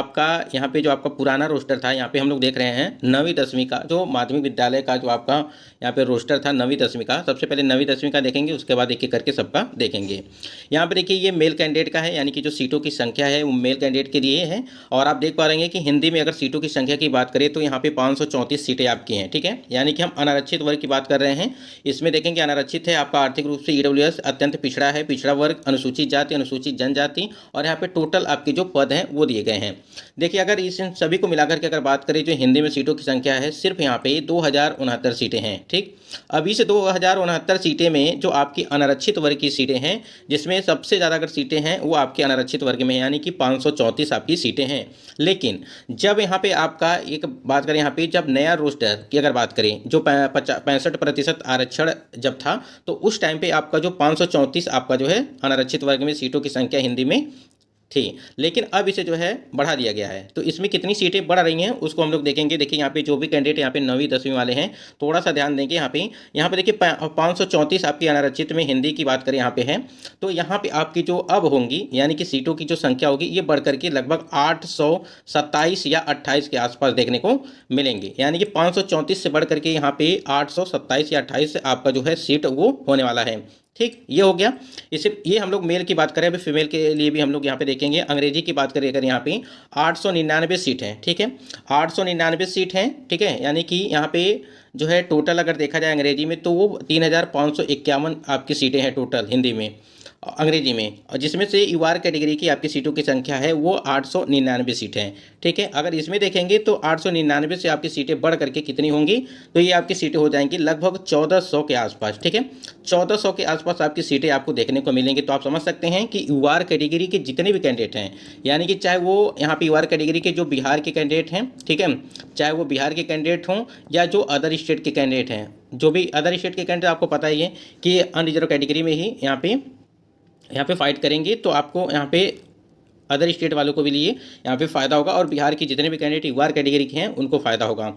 आपका यहाँ पे जो आपका पुराना रोस्टर था, यहाँ पे हम लोग देख रहे हैं 9वीं 10वीं का जो माध्यमिक विद्यालय का जो आपका यहाँ पे रोस्टर था 9वीं 10वीं का। सबसे पहले 9वीं 10वीं का देखेंगे, उसके बाद एक एक करके सबका देखेंगे। यहाँ पे देखिए ये मेल कैंडिडेट का है, यानी कि जो सीटों की संख्या है वो मेल कैंडिडेट के लिए है। और आप देख पा रहे हैं कि हिंदी में अगर सीटों की संख्या की बात करें तो यहाँ पे 534 सीटें आपकी हैं, ठीक है। यानी कि हम अनारक्षित वर्ग की बात कर रहे हैं। इसमें देखेंगे अनारक्षित है आपका आर्थिक रूप से ईडब्ल्यूएस अत्यंत पिछड़ा है, पिछड़ा वर्ग, अनुसूचित जाति, अनुसूचित जनजाति, और यहाँ पे टोटल आपके जो पद हैं वो दिए गए हैं। देखिए अगर इस सभी को मिलाकर के अगर बात करें जो हिंदी में सीटों की संख्या है सिर्फ यहाँ पे 2069 सीटें हैं, ठीक। अब इस 2069 सीटें में जो आपकी अनारक्षित वर्ग की सीटें हैं, जिसमें सबसे ज़्यादा अगर सीटें हैं वो आपके अनारक्षित वर्ग में है, यानी कि 534 आपकी सीटें हैं। लेकिन जब यहाँ पे आपका एक बात करें, यहाँ पे जब नया रोस्टर की अगर बात करें, जो 65% आरक्षण जब था, तो उस टाइम पे आपका जो 534 आपका जो है अनारक्षित वर्ग में सीटों की संख्या हिंदी में थी। लेकिन अब इसे जो है बढ़ा दिया गया है। तो इसमें कितनी सीटें बढ़ रही हैं उसको हम लोग देखेंगे। देखिए यहाँ पे जो भी कैंडिडेट यहाँ पे 9वीं 10वीं वाले हैं, थोड़ा सा ध्यान देंगे। यहाँ पे देखिए 534 आपकी अनारक्षित में हिंदी की बात करें यहाँ पे है, तो यहाँ पे आपकी जो अब होंगी यानी कि सीटों की जो संख्या होगी ये बढ़ करके लगभग 827 या 28 के आसपास देखने को मिलेंगे। यानी कि 534 से बढ़ करके यहाँ पे 827 या 28 आपका जो है सीट वो होने वाला है, ठीक। ये हो गया। इसे ये हम लोग मेल की बात करें, अभी फीमेल के लिए भी हम लोग यहाँ पे देखेंगे। अंग्रेजी की बात करें अगर यहाँ पे 899 सीट हैं, ठीक है, 899 सीट हैं, ठीक है। यानी कि यहाँ पे जो है टोटल अगर देखा जाए अंग्रेजी में तो वो 3551 आपकी सीटें हैं टोटल हिंदी में अंग्रेजी में, और जिसमें से यूआर कैटेगरी की आपकी सीटों की संख्या है वो 899 सीटें हैं, ठीक है। अगर इसमें देखेंगे तो 899 से आपकी सीटें बढ़ करके कितनी होंगी, तो ये आपकी सीटें हो जाएंगी लगभग 1400 के आसपास, ठीक है। 1400 के आसपास आपकी सीटें आपको देखने को मिलेंगी। तो आप समझ सकते हैं कि यूआर कैटेगरी के जितने भी कैंडिडेट हैं, यानी कि चाहे वो यहाँ पे यूआर कैटेगरी के जो बिहार के कैंडिडेट हैं, ठीक है, चाहे वो बिहार के कैंडिडेट हों या जो अदर स्टेट के कैंडिडेट हैं, जो भी अदर स्टेट के कैंडिडेट आपको पता ही है कि अनरिजर्व कैटेगरी में ही यहाँ पे फाइट करेंगे, तो आपको यहाँ पे अदर स्टेट वालों को भी लिए यहाँ पे फ़ायदा होगा, और बिहार की जितने भी कैंडिडेट यूआर कैटेगरी के हैं उनको फ़ायदा होगा।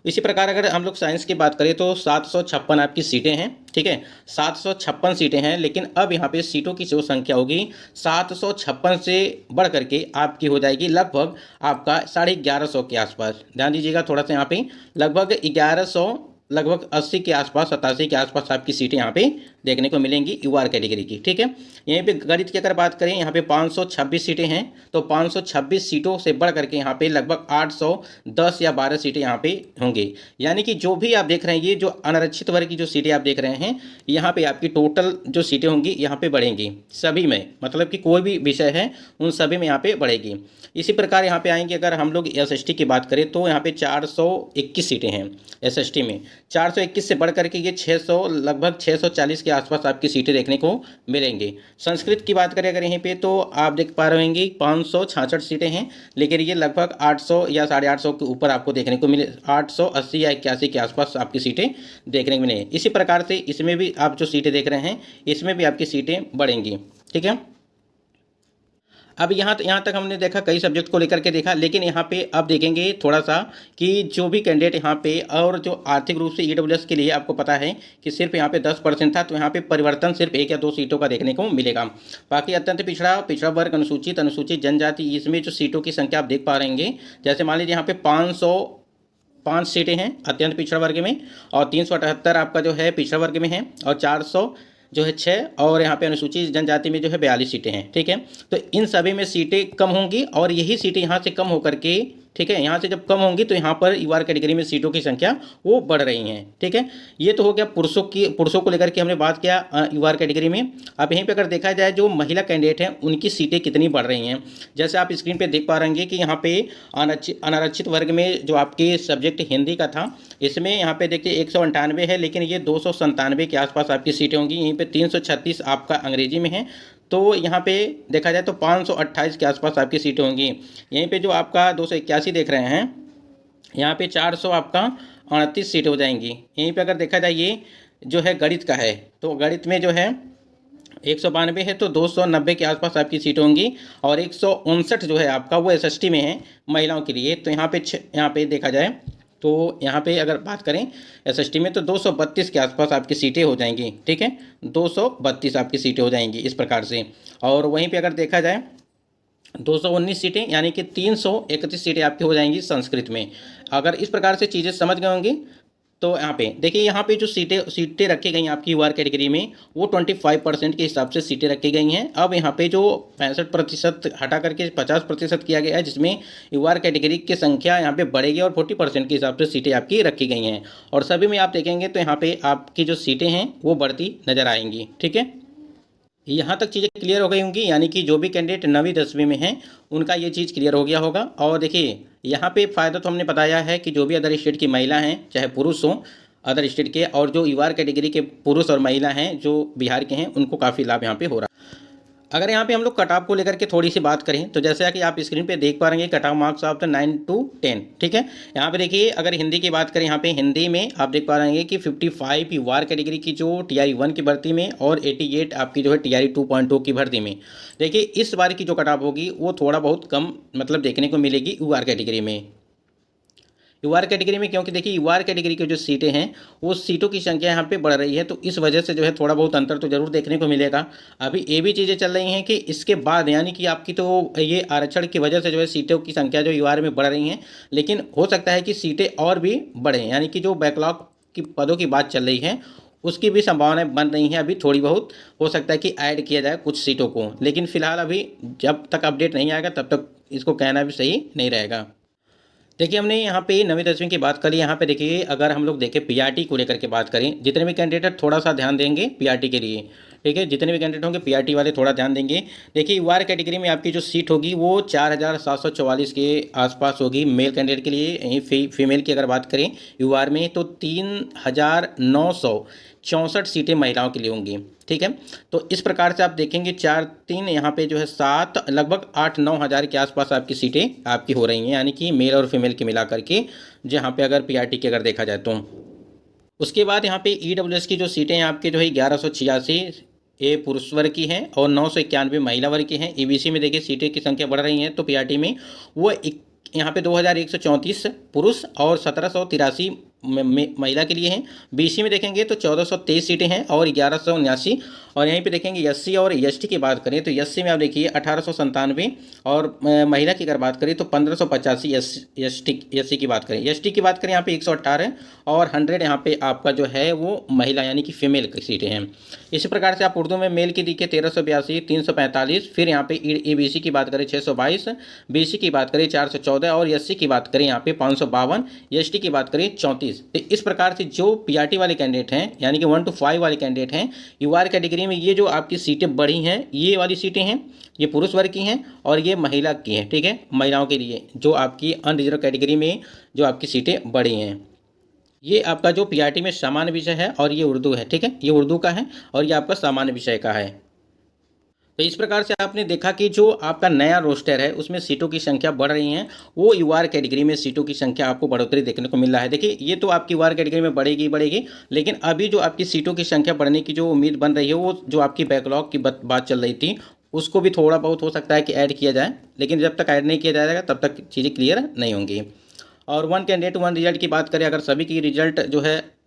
इसी प्रकार अगर हम लोग साइंस की बात करें तो 756 आपकी सीटें हैं, ठीक है, 756 सीटें हैं। लेकिन अब यहाँ पे सीटों की जो संख्या होगी 756 से बढ़ करके आपकी हो जाएगी लगभग आपका 1150 के आसपास। ध्यान दीजिएगा थोड़ा सा, यहाँ पे लगभग 1100, लगभग 80 के आसपास, 87 के आसपास आपकी सीटें यहाँ पे देखने को मिलेंगी यूआर कैटेगरी की, ठीक है। यहीं पे गणित की अगर बात करें यहाँ पे 526 सीटें हैं, तो 526 सीटों से बढ़ करके यहाँ पे लगभग 810 या 12 सीटें यहाँ पे होंगी। यानी कि जो भी आप देख रहे हैं ये जो अनारक्षित वर्ग की जो सीटें आप देख रहे हैं, यहाँ पे आपकी टोटल जो सीटें होंगी यहाँ पे बढ़ेंगी सभी में, मतलब कि कोई भी विषय है उन सभी में यहाँ पे बढ़ेगी। इसी प्रकार यहाँ पे आएंगे अगर हम लोग एसएसटी की बात करें तो यहाँ पे 421 सीटें हैं एसएसटी में। 421 से बढ़ करके ये 600, लगभग 640 के आसपास आपकी सीटें देखने को मिलेंगी। संस्कृत की बात करें अगर यहीं पे तो आप देख पा रहे होंगे 566 सीटें हैं, लेकिन ये लगभग 800 या 850 के ऊपर आपको देखने को मिले, 880 या 81 के आसपास आपकी सीटें देखने को मिलेंगी। इसी प्रकार से इसमें भी आप जो सीटें देख रहे हैं इसमें भी आपकी सीटें बढ़ेंगी, ठीक है। अब यहाँ तक हमने देखा कई सब्जेक्ट को लेकर के देखा, लेकिन यहाँ पे अब देखेंगे थोड़ा सा कि जो भी कैंडिडेट यहाँ पे और जो आर्थिक रूप से ईडब्ल्यूएस के लिए आपको पता है कि सिर्फ यहाँ पे 10% था, तो यहाँ पे परिवर्तन सिर्फ 1 या 2 सीटों का देखने को मिलेगा। बाकी अत्यंत पिछड़ा वर्ग, अनुसूचित जनजाति, इसमें जो सीटों की संख्या आप देख पा रहे हैं, जैसे मान लीजिए यहाँ पे 505 सीटें हैं अत्यंत पिछड़ा वर्ग में, और 378 आपका जो है पिछड़ा वर्ग में है, और 400 जो है 6, और यहाँ पे अनुसूचित जनजाति में जो है 42 सीटें हैं, ठीक है। तो इन सभी में सीटें कम होंगी, और यही सीटें यहाँ से कम होकर के, ठीक है, यहाँ से जब कम होंगी तो यहाँ पर यूआर कैटेगरी में सीटों की संख्या वो बढ़ रही हैं, ठीक है। ये तो हो गया पुरुषों को लेकर के हमने बात किया यूआर कैटेगरी में। अब यहीं पे अगर देखा जाए जो महिला कैंडिडेट हैं उनकी सीटें कितनी बढ़ रही हैं, जैसे आप स्क्रीन पे देख पा रहे हैं कि यहाँ पे अनारक्षित वर्ग में जो आपके सब्जेक्ट हिंदी का था, इसमें यहाँ पे देखिए 198 है, लेकिन ये 297 के आसपास आपकी सीटें होंगी। यहीं पर 336 आपका अंग्रेजी में है, तो यहाँ पे देखा जाए तो 528 के आसपास आपकी सीटें होंगी। यहीं पे जो आपका 281 देख रहे हैं, यहाँ पे 400 आपका 29 सीटें हो जाएंगी। यहीं पे अगर देखा जाए ये जो है गणित का है, तो गणित में जो है 192 है, तो 290 के आसपास आपकी सीटें होंगी, और 159 जो है आपका वो एसएसटी में है महिलाओं के लिए। तो यहाँ पे देखा जाए तो यहाँ पे अगर बात करें एसएसटी में तो 232 के आसपास आपकी सीटें हो जाएंगी, ठीक है, 232 आपकी सीटें हो जाएंगी इस प्रकार से। और वहीं पे अगर देखा जाए 219 सीटें, यानी कि 331 सीटें आपकी हो जाएंगी संस्कृत में। अगर इस प्रकार से चीज़ें समझ गए होंगी तो यहाँ पे देखिए, यहाँ पे जो सीटें रखी गई हैं आपकी यूआर कैटेगरी में, वो 25% के हिसाब से सीटें रखी गई हैं। अब यहाँ पे जो 65% हटा करके 50% किया गया है, जिसमें यूआर कैटेगरी की संख्या यहाँ पे बढ़ेगी और 40% के हिसाब से सीटें आपकी रखी गई हैं। और सभी में आप देखेंगे तो यहाँ पे आपकी जो सीटें हैं वो बढ़ती नज़र आएंगी। ठीक है, यहाँ तक चीज़ें क्लियर हो गई होंगी, यानी कि जो भी कैंडिडेट 9वीं 10वीं में हैं उनका ये चीज़ क्लियर हो गया होगा। और देखिए, यहाँ पे फ़ायदा तो हमने बताया है कि जो भी अदर स्टेट की महिला हैं, चाहे पुरुष हों अदर स्टेट के, और जो यूआर कैटेगरी के पुरुष और महिला हैं जो बिहार के हैं, उनको काफ़ी लाभ यहाँ पे हो रहा है। अगर यहाँ पे हम लोग कट ऑफ को लेकर के थोड़ी सी बात करें तो जैसा कि आप स्क्रीन पे देख पा रहे हैं, cut off marks of the 9 to 10। ठीक है, यहाँ पे देखिए, अगर हिंदी की बात करें, यहाँ पे हिंदी में आप देख पा रहे हैं कि 55 यूआर कैटेगरी की जो TRE 1 की भर्ती में और 88 आपकी जो है TRE 2.2 की भर्ती में। देखिए, इस बार की जो कट ऑफ होगी वो थोड़ा बहुत कम मतलब देखने को मिलेगी यूआर कैटेगरी में। यूआर कैटेगरी में, क्योंकि देखिए यूआर कैटेगरी की जो सीटें हैं वो सीटों की संख्या यहाँ पे बढ़ रही है, तो इस वजह से जो है थोड़ा बहुत अंतर तो जरूर देखने को मिलेगा। अभी ये भी चीज़ें चल रही हैं कि इसके बाद यानी कि आपकी तो ये आरक्षण की वजह से जो है सीटों की संख्या जो यूआर में बढ़ रही हैं, लेकिन हो सकता है कि सीटें और भी बढ़ें, यानी कि जो बैकलॉग की पदों की बात चल रही है उसकी भी संभावनाएं बन रही हैं। अभी थोड़ी बहुत हो सकता है कि ऐड किया जाए कुछ सीटों को, लेकिन फिलहाल अभी जब तक अपडेट नहीं आएगा तब तक इसको कहना भी सही नहीं रहेगा। देखिए, हमने यहाँ पे 9वीं 10वीं की बात करी। यहाँ पे देखिए, अगर हम लोग देखें पीआरटी को लेकर के बात करें, जितने भी कैंडिडेट थोड़ा सा ध्यान देंगे पीआरटी के लिए। ठीक है, जितने भी कैंडिडेट होंगे पीआरटी वाले थोड़ा ध्यान देंगे। देखिए, यूआर कैटेगरी में आपकी जो सीट होगी वो 4744 के आसपास होगी मेल कैंडिडेट के लिए। यहीं फीमेल की अगर बात करें यूआर में तो 3964 सीटें महिलाओं के लिए होंगी। ठीक है, तो इस प्रकार से आप देखेंगे 4-3 यहाँ पे जो है 7 लगभग 8-9 हज़ार के आसपास आपकी सीटें आपकी हो रही हैं, यानी कि मेल और फीमेल की मिला करके, जहाँ पे अगर पीआरटी की अगर देखा जाए तो। उसके बाद यहाँ पे ईडब्ल्यूएस की जो सीटें हैं आपकी जो है 1186 ये पुरुष वर्ग की हैं और 991 महिला वर्ग की हैं। ईबीसी में देखिए सीटें की संख्या बढ़ रही हैं, तो पीआरटी में वो यहाँ पे 2134 पुरुष और 1783 महिला के लिए हैं। बीसी में देखेंगे तो 1423 सीटें हैं और 1179। और यहीं पे देखेंगे एससी और एसटी की बात करें तो एससी में आप देखिए 1897 और महिला की अगर बात करें तो 1585 एससी की बात करें। एसटी की बात करें यहाँ पे 118 और 100 यहाँ पे आपका जो है वो महिला यानी कि फीमेल की सीटें हैं। इसी प्रकार से आप उर्दू में मेल की देखिए 1382, 345, फिर यहाँ पे ईबीसी की बात करें 622, बीसी की बात करें 414 और एससी की बात करें यहाँ पे 552, एसटी की बात करें 34। तो इस प्रकार से जो पीआरटी वाले कैंडिडेट हैं यानी कि 1 to 5 वाले कैंडिडेट हैं, यूआर कैटेगरी में ये जो आपकी सीटें बढ़ी हैं, ये वाली सीटें हैं ये पुरुष वर्ग की हैं और ये महिला की हैं। ठीक है, महिलाओं के लिए जो आपकी अनरिजर्व कैटेगरी में जो आपकी सीटें बढ़ी हैं, ये आपका जो पीआरटी में सामान्य विषय है और ये उर्दू है। ठीक है, ये उर्दू का है और ये आपका सामान्य विषय का है। तो इस प्रकार से आपने देखा कि जो आपका नया रोस्टर है उसमें सीटों की संख्या बढ़ रही है, वो यूआर कैटेगरी में सीटों की संख्या आपको बढ़ोतरी देखने को मिल रहा है। देखिए, ये तो आपकी यूआर कैटेगरी में बढ़ेगी, लेकिन अभी जो आपकी सीटों की संख्या बढ़ने की जो उम्मीद बन रही है, वो जो आपकी बैकलॉग की बात चल रही थी उसको भी थोड़ा बहुत हो सकता है कि ऐड किया जाए, लेकिन जब तक ऐड नहीं किया जाएगा तब तक चीज़ें क्लियर नहीं होंगी। और 1 कैंडिडेट 1 रिजल्ट की बात करें, अगर सभी की रिजल्ट जो है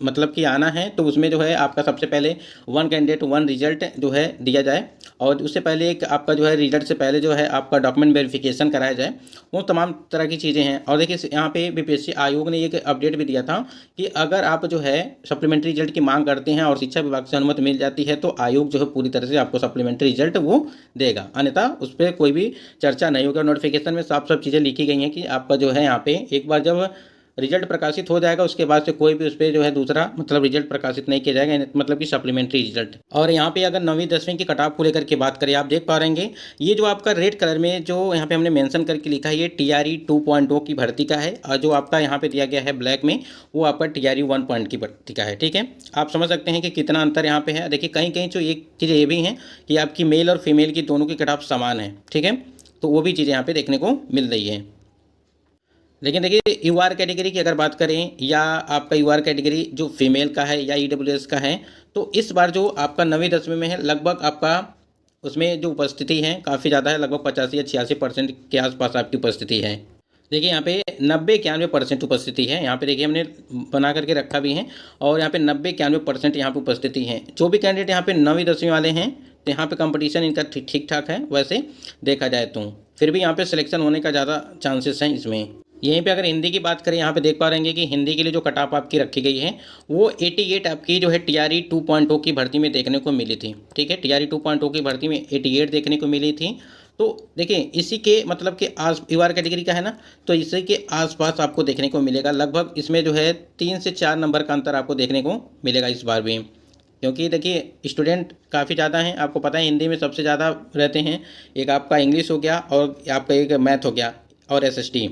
मतलब कि आना है तो उसमें जो है आपका सबसे पहले 1 कैंडिडेट 1 रिजल्ट जो है दिया जाए और उससे पहले एक आपका जो है रिजल्ट से पहले जो है आपका डॉक्यूमेंट वेरिफिकेशन कराया जाए। वो तमाम तरह की चीज़ें हैं। और देखिए, यहाँ पे बीपीएससी आयोग ने एक अपडेट भी दिया था कि अगर आप जो है सप्लीमेंट्री रिजल्ट की मांग करते हैं और शिक्षा विभाग से अनुमति मिल जाती है तो आयोग जो है पूरी तरह से आपको सप्लीमेंट्री रिजल्ट वो देगा, अन्यथा उस पर कोई भी चर्चा नहीं होगा। नोटिफिकेशन में साफ साफ चीज़ें लिखी गई हैं कि आपका जो है यहाँ पे एक बार जब रिजल्ट प्रकाशित हो जाएगा उसके बाद से कोई भी उस पर जो है दूसरा मतलब रिजल्ट प्रकाशित नहीं किया जाएगा, मतलब कि सप्लीमेंट्री रिजल्ट। और यहाँ पे अगर 9वीं 10वीं की कटऑफ को लेकर के बात करें, आप देख पा रहे हैं ये जो आपका रेड कलर में जो यहाँ पे हमने मेंशन करके लिखा है ये TRE 2.0 की भर्ती का है और जो आपका यहाँ पे दिया गया है ब्लैक में वो आपका TRE 1 पॉइंट की भर्ती का है। ठीक है, आप समझ सकते हैं कि कितना अंतर यहाँ पे है। देखिए, कहीं कहीं जो एक चीज़ ये भी है कि आपकी मेल और फीमेल की दोनों की कटऑफ समान है। ठीक है, तो वो भी चीज़ें यहाँ पे देखने को मिल रही है। लेकिन देखिए, यूआर कैटेगरी की अगर बात करें या आपका यूआर कैटेगरी जो फीमेल का है या ईडब्ल्यूएस का है, तो इस बार जो आपका 9वीं 10वीं में है लगभग आपका उसमें जो उपस्थिति है काफ़ी ज़्यादा है, लगभग 85 या 86% के आसपास आपकी उपस्थिति है। देखिए, यहाँ पे 90-91% उपस्थिति है। यहाँ पे देखिए हमने बना करके रखा भी है और यहाँ पे 90-91% यहाँ पे उपस्थिति है। जो भी कैंडिडेट यहाँ पे 9वीं 10वीं वाले हैं, तो यहाँ पे कंपटीशन इनका ठीक ठाक है वैसे देखा जाए तो, फिर भी यहाँ पे सिलेक्शन होने का ज़्यादा चांसेस हैं इसमें। यहीं पे अगर हिंदी की बात करें, यहाँ पे देख पा रहे हैं कि हिंदी के लिए जो कट ऑफ आपकी रखी गई है वो 88 आपकी जो है TRE 2.0 की भर्ती में देखने को मिली थी। ठीक है, TRE 2.0 की भर्ती में 88 देखने को मिली थी। तो देखिए इसी के मतलब कि आस UR कैटेगरी का है ना, तो इसी के आसपास आपको देखने को मिलेगा। लगभग इसमें जो है 3 से 4 नंबर का अंतर आपको देखने को मिलेगा इस बार भी, क्योंकि देखिए स्टूडेंट काफ़ी ज़्यादा हैं। आपको पता है हिंदी में सबसे ज़्यादा रहते हैं, एक आपका इंग्लिश हो गया और आपका एक मैथ हो गया और SST,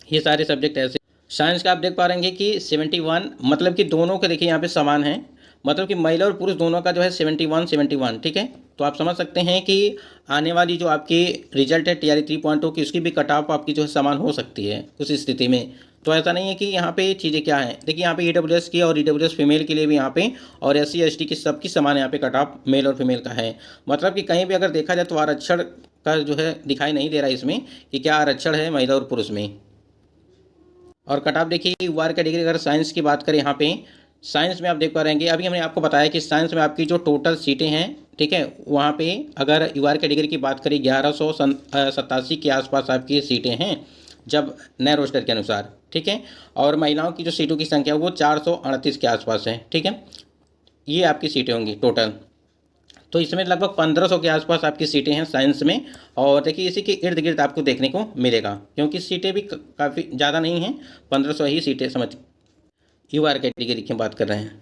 ये सारे सब्जेक्ट ऐसे। साइंस का आप देख पा रहे हैं कि 71, मतलब कि दोनों के देखिए यहाँ पे समान है, मतलब कि महिला और पुरुष दोनों का जो है 71 ठीक है। तो आप समझ सकते हैं कि आने वाली जो आपकी रिजल्ट है TRE 3.0 की, उसकी भी कट ऑफ आपकी जो है समान हो सकती है उस स्थिति में। तो ऐसा नहीं है कि यहाँ पे चीज़ें क्या हैं, देखिए यहाँ पे EWS की और EWS फीमेल के लिए भी यहाँ पे और SC ST की सबकी समान यहाँ पे कट ऑफ मेल और फीमेल का है। मतलब कि कहीं भी अगर देखा जाए तो आरक्षण का जो है दिखाई नहीं दे रहा इसमें कि क्या आरक्षण है महिला और पुरुष में। और कट ऑफ देखिए UR कैटेगरी, अगर साइंस की बात करें यहाँ पे साइंस में आप देख पा रहे हैं, अभी हमने आपको बताया कि साइंस में आपकी जो टोटल सीटें हैं, ठीक है, वहाँ पे अगर UR कैटेगरी की बात करें 1187 के आसपास आपकी सीटें हैं जब नए रोस्टर के अनुसार, ठीक है। और महिलाओं की जो सीटों की संख्या वो 438 के आसपास है, ठीक है। ये आपकी सीटें होंगी टोटल। तो इसमें लगभग 1500 के आसपास आपकी सीटें हैं साइंस में। और देखिए इसी के इर्द गिर्द आपको देखने को मिलेगा, क्योंकि सीटें भी काफ़ी ज़्यादा नहीं हैं, 1500 ही सीटें समझ UR कैटेगरी की बात कर रहे हैं।